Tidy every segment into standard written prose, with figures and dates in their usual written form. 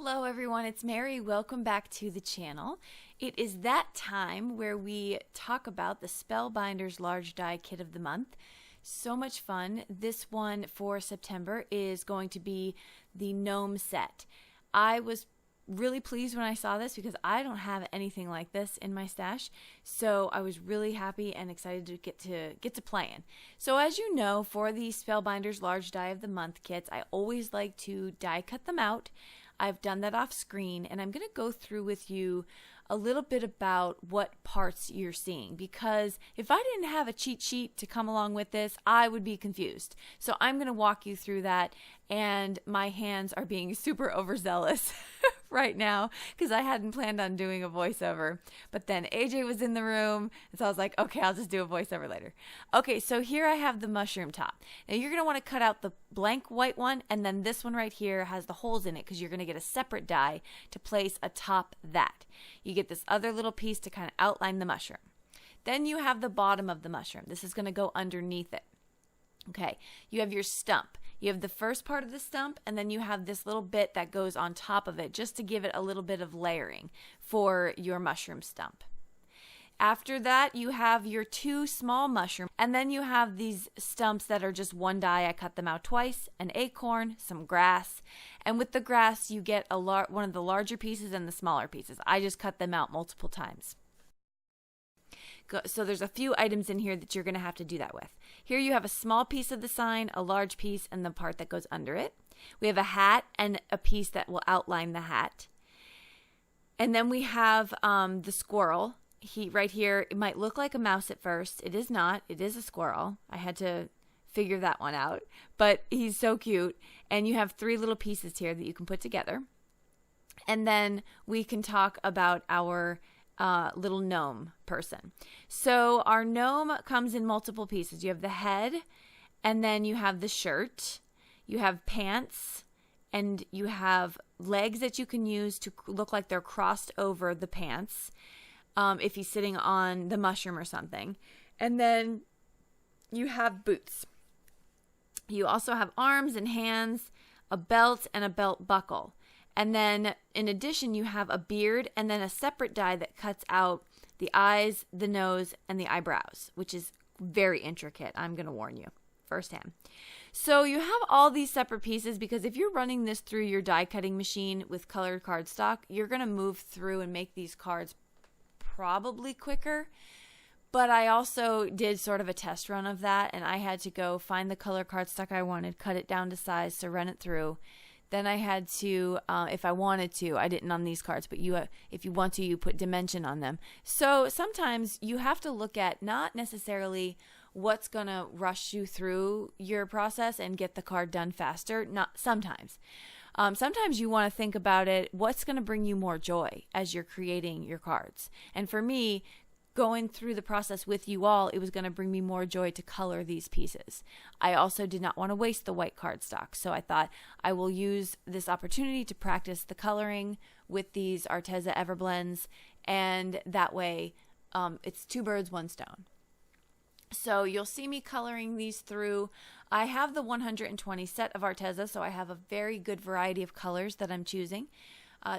Hello everyone, it's Mary. Welcome back to the channel. It is that time where we talk about the Spellbinders Large Die Kit of the Month. So much fun. This one for September is going to be the Gnome set. I was really pleased when I saw this because I don't have anything like this in my stash, so I was really happy and excited to get to playing. So as you know, for the Spellbinders Large Die of the Month kits, I always like to die cut them out. I've done that off screen, and I'm going to go through with you a little bit about what parts you're seeing, because if I didn't have a cheat sheet to come along with this, I would be confused. So I'm going to walk you through that, and my hands are being super overzealous right now because I hadn't planned on doing a voiceover, but then AJ was in the room, and so I was like, okay, I'll just do a voiceover later. Okay, so here I have the mushroom top. Now you're going to want to cut out the blank white one, and then this one right here has the holes in it because you're going to get a separate die to place atop that. You get this other little piece to kind of outline the mushroom. Then you have the bottom of the mushroom. This is going to go underneath it. Okay, you have your stump. You have the first part of the stump, and then you have this little bit that goes on top of it just to give it a little bit of layering for your mushroom stump. After that, you have your two small mushrooms, and then you have these stumps that are just one die. I cut them out twice, an acorn, some grass, and with the grass, you get one of the larger pieces and the smaller pieces. I just cut them out multiple times. So there's a few items in here that you're going to have to do that with. Here you have a small piece of the sign, a large piece, and the part that goes under it. We have a hat and a piece that will outline the hat. And then we have the squirrel. Right here, it might look like a mouse at first. It is not. It is a squirrel. I had to figure that one out. But he's so cute. And you have three little pieces here that you can put together. And then we can talk about our little gnome person. So our gnome comes in multiple pieces. You have the head, and then you have the shirt, you have pants, and you have legs that you can use to look like they're crossed over the pants if he's sitting on the mushroom or something. And then you have boots. You also have arms and hands, a belt, and a belt buckle. And then, in addition, you have a beard and then a separate die that cuts out the eyes, the nose, and the eyebrows, which is very intricate. I'm going to warn you firsthand. So you have all these separate pieces because if you're running this through your die cutting machine with colored cardstock, you're going to move through and make these cards probably quicker. But I also did sort of a test run of that, and I had to go find the color cardstock I wanted, cut it down to size to run it through. Then I had to, if I wanted to, I didn't on these cards, but if you want to, you put dimension on them. So sometimes you have to look at not necessarily what's going to rush you through your process and get the card done faster. Not sometimes. Sometimes you want to think about it, what's going to bring you more joy as you're creating your cards. And for me, going through the process with you all, it was going to bring me more joy to color these pieces. I also did not want to waste the white cardstock, so I thought I will use this opportunity to practice the coloring with these Arteza Everblends, and that way it's two birds, one stone. So you'll see me coloring these through. I have the 120 set of Arteza, so I have a very good variety of colors that I'm choosing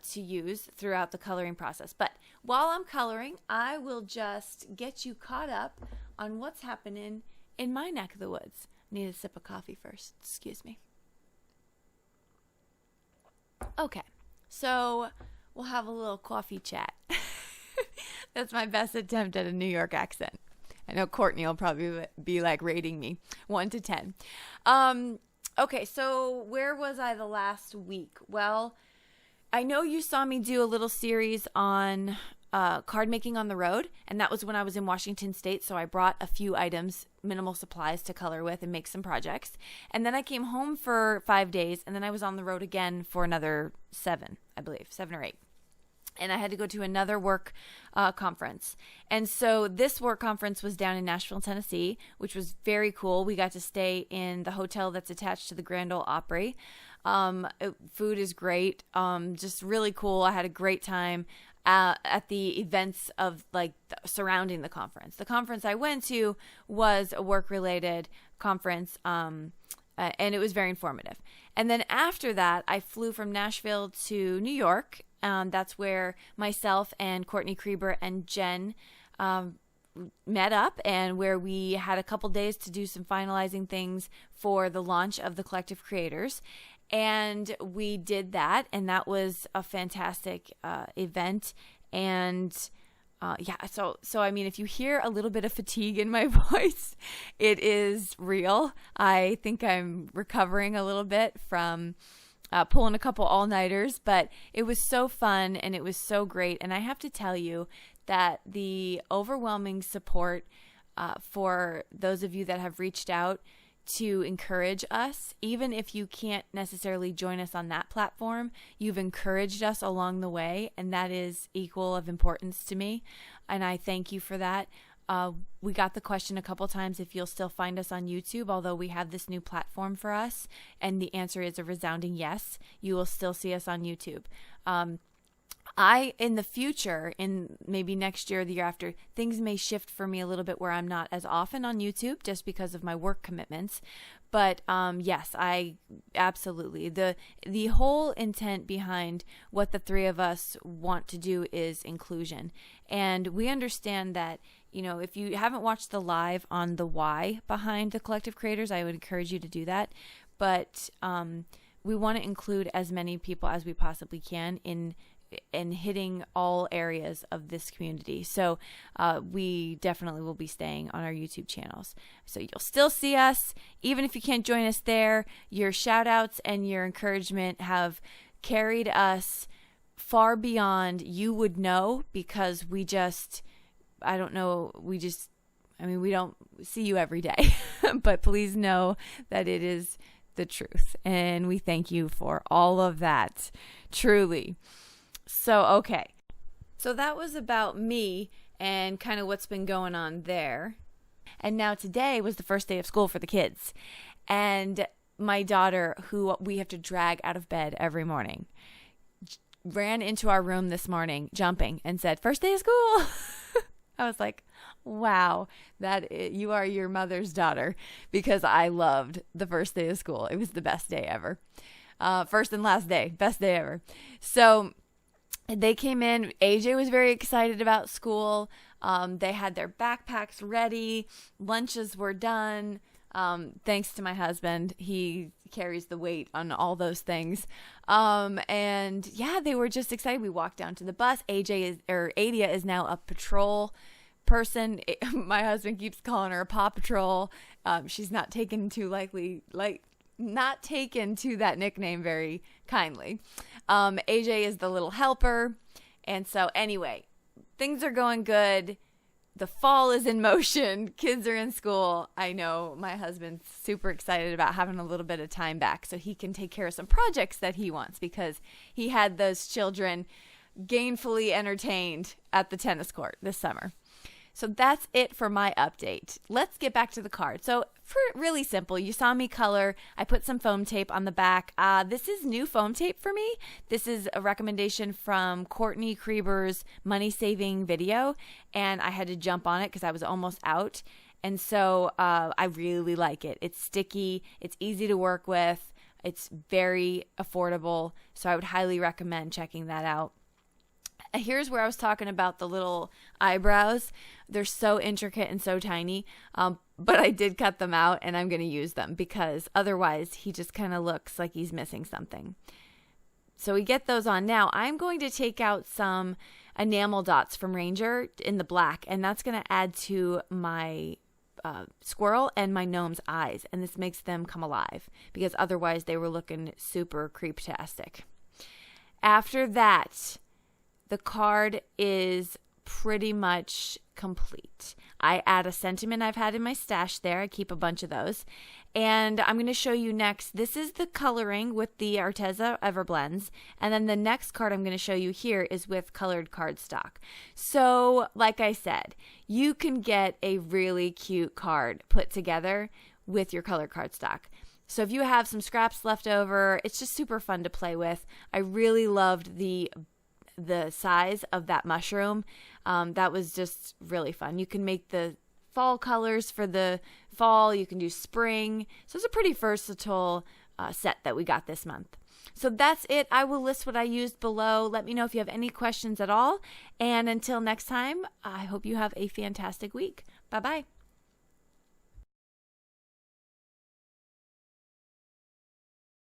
to use throughout the coloring process. But while I'm coloring, I will just get you caught up on what's happening in my neck of the woods. I need a sip of coffee first. Excuse me. Okay, so we'll have a little coffee chat. That's my best attempt at a New York accent. I know Courtney will probably be like rating me 1 to 10. Okay, so where was I the last week? Well, I know you saw me do a little series on card making on the road, and that was when I was in Washington State, so I brought a few items, minimal supplies to color with and make some projects. And then I came home for 5 days, and then I was on the road again for another 7, I believe, 7 or 8. And I had to go to another work conference. And so this work conference was down in Nashville, Tennessee, which was very cool. We got to stay in the hotel that's attached to the Grand Ole Opry. Food is great. Just really cool. I had a great time at the events of surrounding the conference. The conference I went to was a work-related conference, and it was very informative. And then after that, I flew from Nashville to New York. That's where myself and Courtney Krieber and Jen met up, and where we had a couple days to do some finalizing things for the launch of the Collective Creators. And we did that, and that was a fantastic event. And so I mean, if you hear a little bit of fatigue in my voice, it is real. I think I'm recovering a little bit from pulling a couple all-nighters, but it was so fun and it was so great. And I have to tell you that the overwhelming support for those of you that have reached out to encourage us, even if you can't necessarily join us on that platform, you've encouraged us along the way, and that is equal of importance to me, and I thank you for that. We got the question a couple times if you'll still find us on YouTube, although we have this new platform for us, and the answer is a resounding yes. You will still see us on YouTube. In the future, in maybe next year or the year after, things may shift for me a little bit where I'm not as often on YouTube just because of my work commitments. But yes, I absolutely. The whole intent behind what the three of us want to do is inclusion. And we understand that, you know, if you haven't watched the live on the why behind the Collective Creators, I would encourage you to do that. But we want to include as many people as we possibly can in hitting all areas of this community. So we definitely will be staying on our YouTube channels. So you'll still see us, even if you can't join us there. Your shout outs and your encouragement have carried us far beyond you would know, because we don't see you every day. But please know that it is the truth. And we thank you for all of that, truly. So, okay. So that was about me and kind of what's been going on there. And now today was the first day of school for the kids. And my daughter, who we have to drag out of bed every morning, ran into our room this morning jumping and said, "First day of school." I was like, wow, you are your mother's daughter, because I loved the first day of school. It was the best day ever. First and last day, best day ever. So they came in. AJ was very excited about school. They had their backpacks ready. Lunches were done. Thanks to my husband. He carries the weight on all those things. And yeah, they were just excited. We walked down to the bus. Adia is now a patrol person. My husband keeps calling her a Paw Patrol. She's not taken to not taken to that nickname very kindly. AJ is the little helper. And so anyway, things are going good. The fall is in motion. Kids are in school. I know my husband's super excited about having a little bit of time back so he can take care of some projects that he wants, because he had those children gainfully entertained at the tennis court this summer. So that's it for my update. Let's get back to the card. So really simple. You saw me color. I put some foam tape on the back. This is new foam tape for me. This is a recommendation from Courtney Krieber's money saving video, and I had to jump on it because I was almost out. And so I really like it. It's sticky. It's easy to work with. It's very affordable. So I would highly recommend checking that out. Here's where I was talking about the little eyebrows. They're so intricate and so tiny, but I did cut them out, and I'm going to use them because otherwise he just kind of looks like he's missing something. So we get those on. Now I'm going to take out some enamel dots from Ranger in the black, and that's going to add to my squirrel and my gnome's eyes, and this makes them come alive because otherwise they were looking super creeptastic. After that, the card is pretty much complete. I add a sentiment I've had in my stash there. I keep a bunch of those. And I'm going to show you next. This is the coloring with the Arteza Everblends. And then the next card I'm going to show you here is with colored cardstock. So, like I said, you can get a really cute card put together with your colored cardstock. So if you have some scraps left over, it's just super fun to play with. I really loved the size of that mushroom. That was just really fun. You can make the fall colors for the fall. You can do spring. So it's a pretty versatile set that we got this month. So that's it. I will list what I used below. Let me know if you have any questions at all. And until next time, I hope you have a fantastic week. Bye-bye.